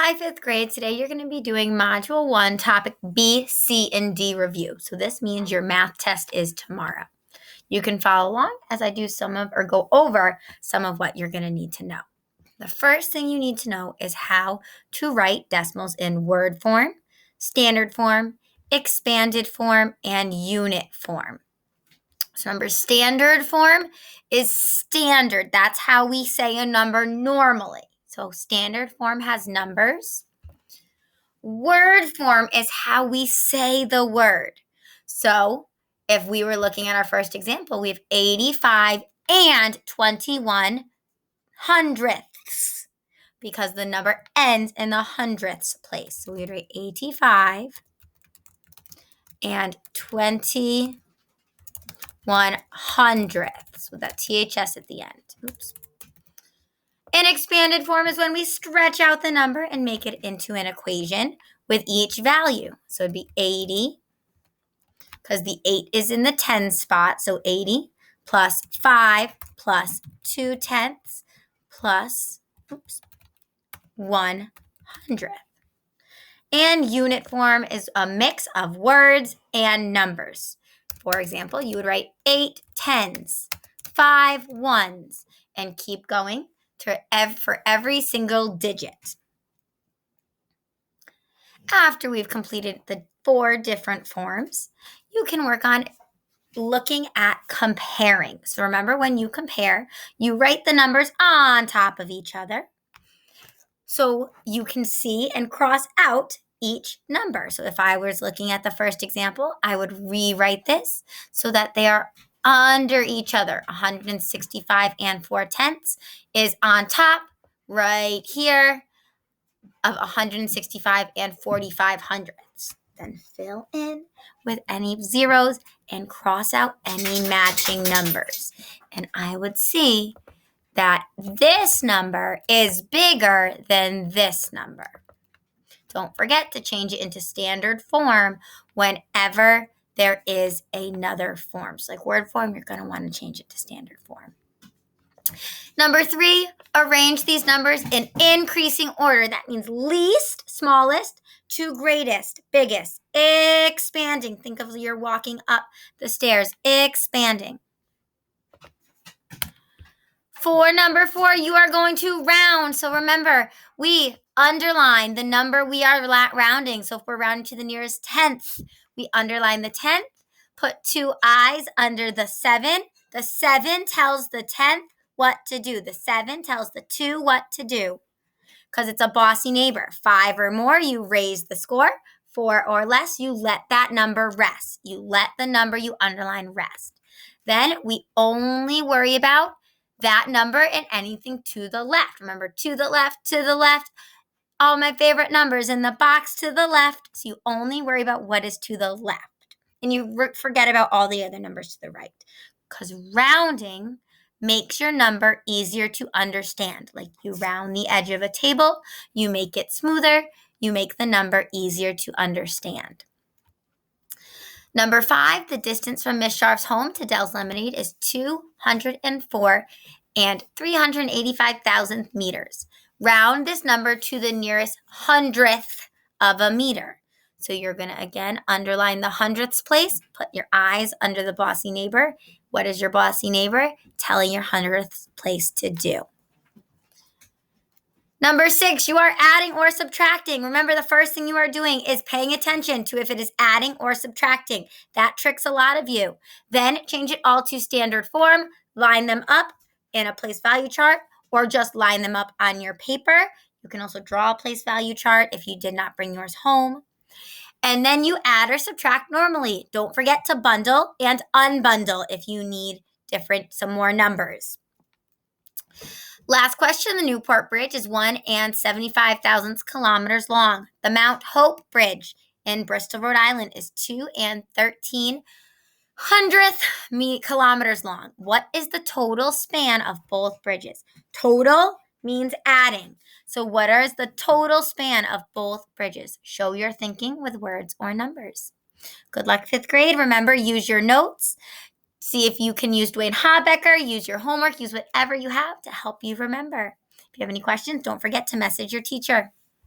Hi, fifth grade. Today you're going to be doing Module 1, Topic B, C, and D review. So this means your math test is tomorrow. You can follow along as I do go over some of what you're going to need to know. The first thing you need to know is how to write decimals in word form, standard form, expanded form, and unit form. So remember, standard form is standard. That's how we say a number normally. So standard form has numbers. Word form is how we say the word. So if we were looking at our first example, we have 85 and 21 hundredths because the number ends in the hundredths place. So we would write 85 and 21 hundredths with that THS at the end. Oops. An expanded form is when we stretch out the number and make it into an equation with each value. So it'd be 80, because the 8 is in the 10 spot. So 80 plus 5 plus 2 tenths plus 100. And unit form is a mix of words and numbers. For example, you would write 8 tens, 5 ones, and keep going for every single digit. After we've completed the 4 different forms, you can work on looking at comparing. So remember, when you compare, you write the numbers on top of each other so you can see and cross out each number. So if I was looking at the first example, I would rewrite this so that they are under each other. 165 and 4 tenths is on top right here of 165 and 45 hundredths. Then fill in with any zeros and cross out any matching numbers. And I would see that this number is bigger than this number. Don't forget to change it into standard form whenever there is another form. So like word form, you're going to want to change it to standard form. Number 3, arrange these numbers in increasing order. That means least, smallest, to greatest, biggest, expanding. Think of you're walking up the stairs, expanding. For number 4, you are going to round. So remember, we underline the number we are rounding. So if we're rounding to the nearest tenth, we underline the tenth, put 2 eyes under the 7. The 7 tells the 10th what to do. The 7 tells the 2 what to do because it's a bossy neighbor. 5 or more, you raise the score. 4 or less, you let that number rest. You let the number you underline rest. Then we only worry about that number and anything to the left. Remember, to the left, all my favorite numbers in the box to the left. So you only worry about what is to the left. And you forget about all the other numbers to the right. Because rounding makes your number easier to understand. Like you round the edge of a table, you make it smoother, you make the number easier to understand. Number 5, the distance from Miss Scharf's home to Dell's Lemonade is 204 and 385 thousandth meters. Round this number to the nearest hundredth of a meter. So you're going to, again, underline the hundredths place, put your eyes under the bossy neighbor. What is your bossy neighbor telling your hundredths place to do? Number 6, you are adding or subtracting. Remember, the first thing you are doing is paying attention to if it is adding or subtracting. That tricks a lot of you. Then change it all to standard form, line them up in a place value chart, or just line them up on your paper. You can also draw a place value chart if you did not bring yours home. And then you add or subtract normally. Don't forget to bundle and unbundle if you need some more numbers. Last question, the Newport Bridge is 1 and 75 thousandths kilometers long. The Mount Hope Bridge in Bristol, Rhode Island is 2 and 13 hundredth kilometers long. What is the total span of both bridges? Total means adding. So what is the total span of both bridges? Show your thinking with words or numbers. Good luck, 5th grade. Remember, use your notes. See if you can use Dwayne Habecker, use your homework, use whatever you have to help you remember. If you have any questions, don't forget to message your teacher.